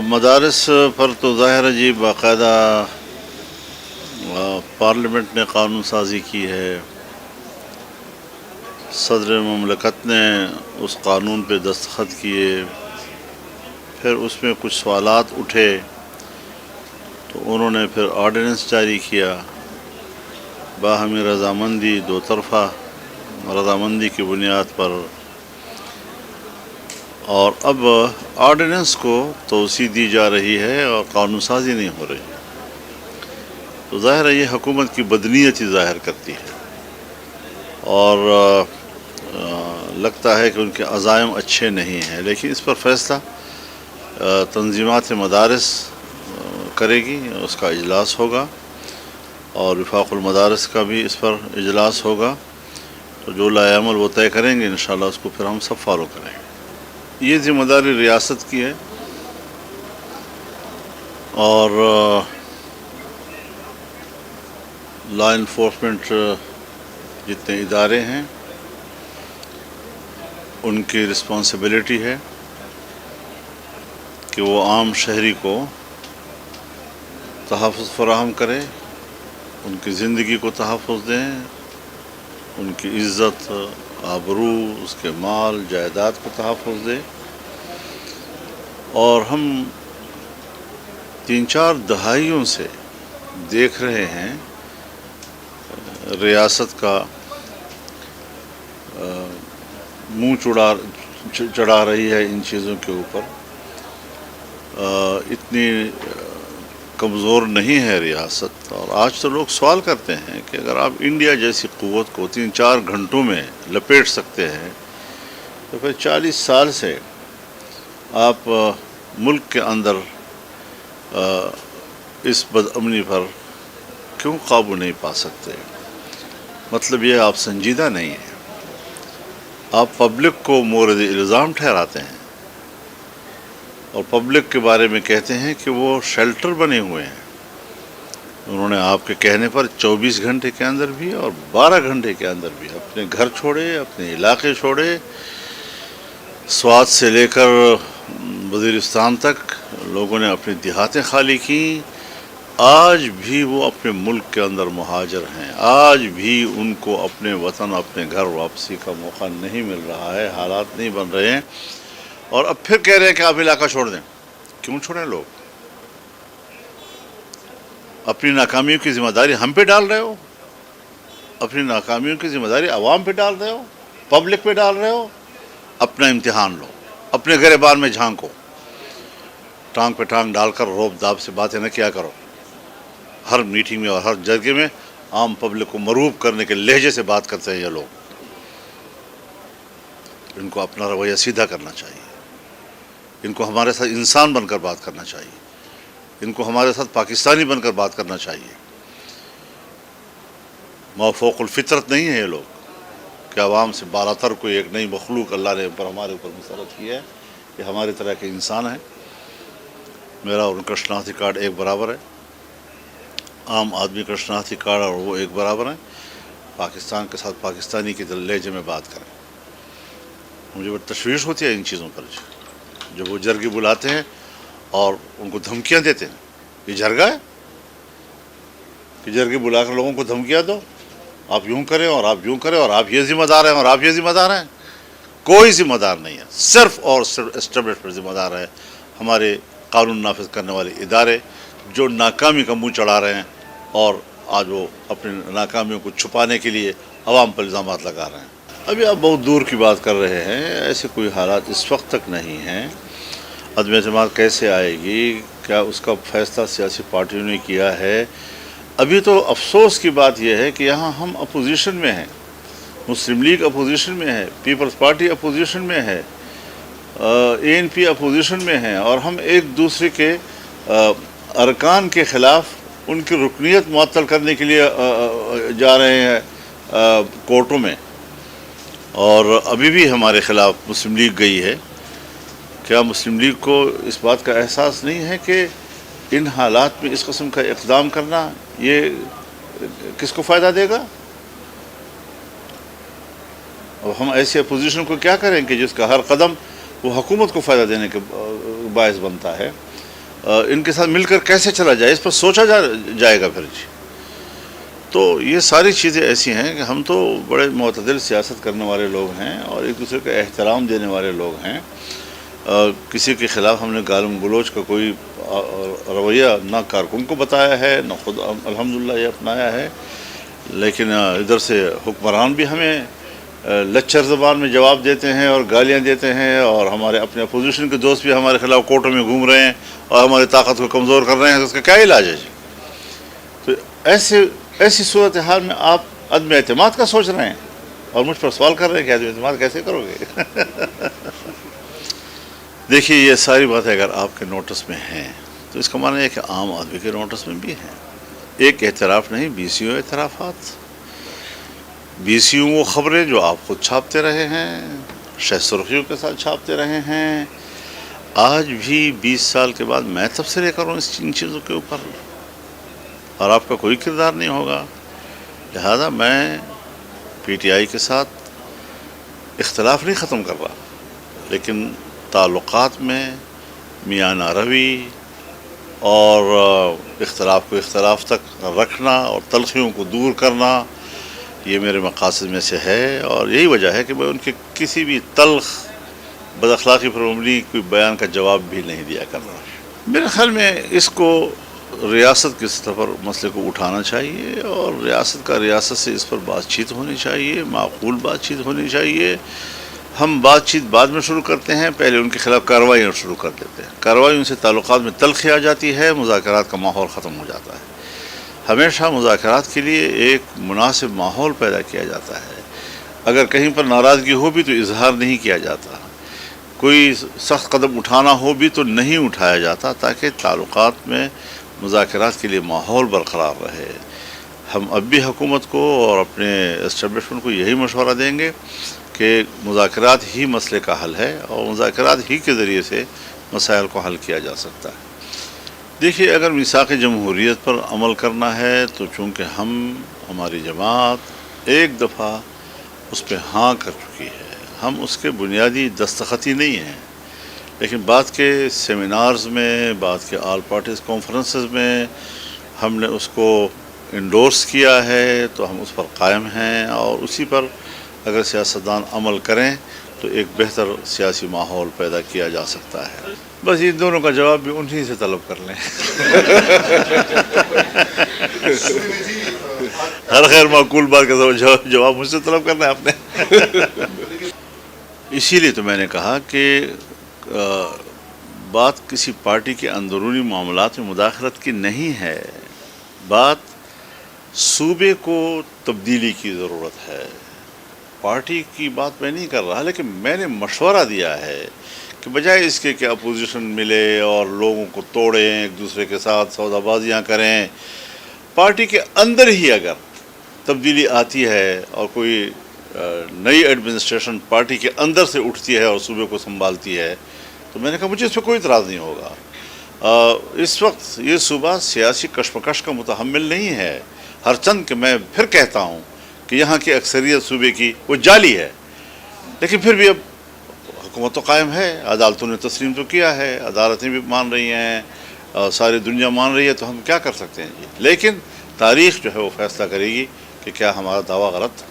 مدارس پر تو ظاہر ہے جی باقاعدہ پارلیمنٹ نے قانون سازی کی ہے، صدر مملکت نے اس قانون پہ دستخط کیے، پھر اس میں کچھ سوالات اٹھے تو انہوں نے پھر آرڈیننس جاری کیا، باہمی رضامندی دو طرفہ رضامندی کی بنیاد پر، اور اب آرڈیننس کو توسیع دی جا رہی ہے اور قانون سازی نہیں ہو رہی، تو ظاہر ہے یہ حکومت کی بدنیتی ظاہر کرتی ہے، اور لگتا ہے کہ ان کے عزائم اچھے نہیں ہیں، لیکن اس پر فیصلہ تنظیمات مدارس کرے گی، اس کا اجلاس ہوگا، اور وفاق المدارس کا بھی اس پر اجلاس ہوگا، تو جو لائحہ عمل وہ طے کریں گے انشاءاللہ اس کو پھر ہم سب فالو کریں گے۔ یہ ذمہ داری ریاست کی ہے، اور لا انفورسمنٹ جتنے ادارے ہیں ان کی رسپانسبلٹی ہے کہ وہ عام شہری کو تحفظ فراہم کرے، ان کی زندگی کو تحفظ دیں، ان کی عزت، آبرو، اس کے مال جائیداد کو تحفظ دے، اور ہم 3-4 دہائیوں سے دیکھ رہے ہیں ریاست کا منہ چڑھا رہی ہے ان چیزوں کے اوپر، اتنی کمزور نہیں ہے ریاست، اور آج تو لوگ سوال کرتے ہیں کہ اگر آپ انڈیا جیسی قوت کو 3-4 گھنٹوں میں لپیٹ سکتے ہیں تو پھر 40 سال سے آپ ملک کے اندر اس بدامنی پر کیوں قابو نہیں پا سکتے؟ مطلب یہ آپ سنجیدہ نہیں ہیں، آپ پبلک کو مورد الزام ٹھہراتے ہیں اور پبلک کے بارے میں کہتے ہیں کہ وہ شیلٹر بنے ہوئے ہیں۔ انہوں نے آپ کے کہنے پر 24 گھنٹے کے اندر بھی اور 12 گھنٹے کے اندر بھی اپنے گھر چھوڑے، اپنے علاقے چھوڑے، سوات سے لے کر وزیرستان تک لوگوں نے اپنی دیہاتیں خالی کیں، آج بھی وہ اپنے ملک کے اندر مہاجر ہیں، آج بھی ان کو اپنے وطن، اپنے گھر واپسی کا موقع نہیں مل رہا ہے، حالات نہیں بن رہے ہیں، اور اب پھر کہہ رہے ہیں کہ آپ علاقہ چھوڑ دیں۔ کیوں چھوڑیں؟ لوگ اپنی ناکامیوں کی ذمہ داری ہم پہ ڈال رہے ہو، اپنی ناکامیوں کی ذمہ داری عوام پہ ڈال رہے ہو، پبلک پہ ڈال رہے ہو۔ اپنا امتحان لو، اپنے گریبان میں جھانکو، ٹانگ پہ ٹانگ ڈال کر روب داب سے باتیں نہ کیا کرو۔ ہر میٹنگ میں اور ہر جرگے میں عام پبلک کو مرعوب کرنے کے لہجے سے بات کرتے ہیں یہ لوگ، ان کو اپنا رویہ سیدھا کرنا چاہیے، ان کو ہمارے ساتھ انسان بن کر بات کرنا چاہیے، ان کو ہمارے ساتھ پاکستانی بن کر بات کرنا چاہیے۔ موفوق الفطرت نہیں ہے یہ لوگ کہ عوام سے بالاتر کوئی ایک نئی مخلوق اللہ نے ہمارے اوپر مسلط کی ہے، کہ ہماری طرح کے انسان ہیں۔ میرا اور ان کا شناختی کارڈ ایک برابر ہے، عام آدمی کا شناختی کارڈ اور وہ ایک برابر ہیں، پاکستان کے ساتھ پاکستانی کے لہجے میں بات کریں۔ مجھے بڑی تشویش ہوتی ہے ان چیزوں پر، جب وہ جرگے بلاتے ہیں اور ان کو دھمکیاں دیتے ہیں۔ یہ جرگہ ہے کہ جرگے بلا کر لوگوں کو دھمکیاں دو، آپ یوں کریں اور آپ یوں کریں اور آپ یہ ذمہ دار ہیں اور آپ یہ ذمہ دار ہیں؟ کوئی ذمہ دار نہیں ہے، صرف اور صرف اسٹیبلشمنٹ ذمہ دار ہے، ہمارے قانون نافذ کرنے والے ادارے جو ناکامی کا منہ چڑھا رہے ہیں، اور آج وہ اپنی ناکامیوں کو چھپانے کے لیے عوام پر الزامات لگا رہے ہیں۔ ابھی آپ بہت دور کی بات کر رہے ہیں، ایسے کوئی حالات اس وقت تک نہیں ہیں۔ عدم اعتماد کیسے آئے گی؟ کیا اس کا فیصلہ سیاسی پارٹیوں نے کیا ہے؟ ابھی تو افسوس کی بات یہ ہے کہ یہاں ہم اپوزیشن میں ہیں، مسلم لیگ اپوزیشن میں ہے، پیپلز پارٹی اپوزیشن میں ہے، ANP اپوزیشن میں ہیں، اور ہم ایک دوسرے کے ارکان کے خلاف ان کی رکنیت معطل کرنے کے لیے جا رہے ہیں کورٹوں میں، اور ابھی بھی ہمارے خلاف مسلم لیگ گئی ہے۔ کیا مسلم لیگ کو اس بات کا احساس نہیں ہے کہ ان حالات میں اس قسم کا اقدام کرنا یہ کس کو فائدہ دے گا؟ اب ہم ایسی اپوزیشن کو کیا کریں کہ جس کا ہر قدم وہ حکومت کو فائدہ دینے کے باعث بنتا ہے؟ ان کے ساتھ مل کر کیسے چلا جائے، اس پر سوچا جائے گا پھر جی۔ تو یہ ساری چیزیں ایسی ہیں کہ ہم تو بڑے معتدل سیاست کرنے والے لوگ ہیں اور ایک دوسرے کا احترام دینے والے لوگ ہیں۔ کسی کے خلاف ہم نے گالم گلوچ کا کوئی رویہ نہ کارکن کو بتایا ہے، نہ خود الحمدللہ یہ اپنایا ہے، لیکن ادھر سے حکمران بھی ہمیں لچر زبان میں جواب دیتے ہیں اور گالیاں دیتے ہیں، اور ہمارے اپنے اپوزیشن کے دوست بھی ہمارے خلاف کورٹوں میں گھوم رہے ہیں اور ہماری طاقت کو کمزور کر رہے ہیں، تو اس کا کیا علاج ہے جی؟ تو ایسی صورتحال میں آپ عدم اعتماد کا سوچ رہے ہیں اور مجھ پر سوال کر رہے ہیں کہ عدم اعتماد کیسے کرو گے؟ دیکھیے یہ ساری باتیں اگر آپ کے نوٹس میں ہیں تو اس کا معنی ہے کہ عام آدمی کے نوٹس میں بھی ہیں۔ ایک اعتراف نہیں، 20 اعترافات، 20 وہ خبریں جو آپ خود چھاپتے رہے ہیں، شہ سرخیوں کے ساتھ چھاپتے رہے ہیں۔ آج بھی 20 سال کے بعد میں تبصرے کروں ان چیزوں کے اوپر اور آپ کا کوئی کردار نہیں ہوگا، لہذا میں پی ٹی آئی کے ساتھ اختلاف نہیں ختم کر رہا، لیکن تعلقات میں میانہ روی اور اختلاف کو اختلاف تک رکھنا اور تلخیوں کو دور کرنا یہ میرے مقاصد میں سے ہے، اور یہی وجہ ہے کہ میں ان کے کسی بھی تلخ بد اخلاقی پر مبنی کوئی بیان کا جواب بھی نہیں دیا کر رہا۔ میرے خیال میں اس کو ریاست کی سطح پر مسئلے کو اٹھانا چاہیے اور ریاست سے اس پر بات چیت ہونی چاہیے، معقول بات چیت ہونی چاہیے۔ ہم بات چیت بعد میں شروع کرتے ہیں، پہلے ان کے خلاف کارروائیاں شروع کر دیتے ہیں، کارروائیوں سے تعلقات میں تلخی آ جاتی ہے، مذاکرات کا ماحول ختم ہو جاتا ہے۔ ہمیشہ مذاکرات کے لیے ایک مناسب ماحول پیدا کیا جاتا ہے، اگر کہیں پر ناراضگی ہو بھی تو اظہار نہیں کیا جاتا، کوئی سخت قدم اٹھانا ہو بھی تو نہیں اٹھایا جاتا، تاکہ تعلقات میں مذاکرات کے لیے ماحول برقرار رہے۔ ہم اب بھی حکومت کو اور اپنے اسٹیبلشمنٹ کو یہی مشورہ دیں گے کہ مذاکرات ہی مسئلے کا حل ہے اور مذاکرات ہی کے ذریعے سے مسائل کو حل کیا جا سکتا ہے۔ دیکھیے اگر میثاق جمہوریت پر عمل کرنا ہے تو چونکہ ہماری جماعت ایک دفعہ اس پہ ہاں کر چکی ہے، ہم اس کے بنیادی دستخطی نہیں ہیں، لیکن بعد کے سیمینارز میں، بعد کے آل پارٹیز کانفرنسز میں ہم نے اس کو انڈورس کیا ہے، تو ہم اس پر قائم ہیں، اور اسی پر اگر سیاستدان عمل کریں تو ایک بہتر سیاسی ماحول پیدا کیا جا سکتا ہے۔ بس ان دونوں کا جواب بھی انہی سے طلب کر لیں۔ ہر خیر معقول بات کا جواب مجھ سے طلب کرنا ہے آپ نے۔ اسی لیے تو میں نے کہا کہ بات کسی پارٹی کے اندرونی معاملات میں مداخلت کی نہیں ہے، بات صوبے کو تبدیلی کی ضرورت ہے۔ پارٹی کی بات میں نہیں کر رہا، لیکن میں نے مشورہ دیا ہے کہ بجائے اس کے کہ اپوزیشن ملے اور لوگوں کو توڑیں، ایک دوسرے کے ساتھ سودا بازیاں کریں، پارٹی کے اندر ہی اگر تبدیلی آتی ہے اور کوئی نئی ایڈمنسٹریشن پارٹی کے اندر سے اٹھتی ہے اور صوبے کو سنبھالتی ہے، تو میں نے کہا مجھے اس پہ کوئی اعتراض نہیں ہوگا۔ اس وقت یہ صوبہ سیاسی کشمکش کا متحمل نہیں ہے، ہر چند کہ میں پھر کہتا ہوں کہ یہاں کی اکثریت صوبے کی وہ جعلی ہے، لیکن پھر بھی اب حکومت تو قائم ہے، عدالتوں نے تسلیم تو کیا ہے، عدالتیں بھی مان رہی ہیں، ساری دنیا مان رہی ہے، تو ہم کیا کر سکتے ہیں جی؟ لیکن تاریخ جو ہے وہ فیصلہ کرے گی کہ کیا ہمارا دعویٰ غلط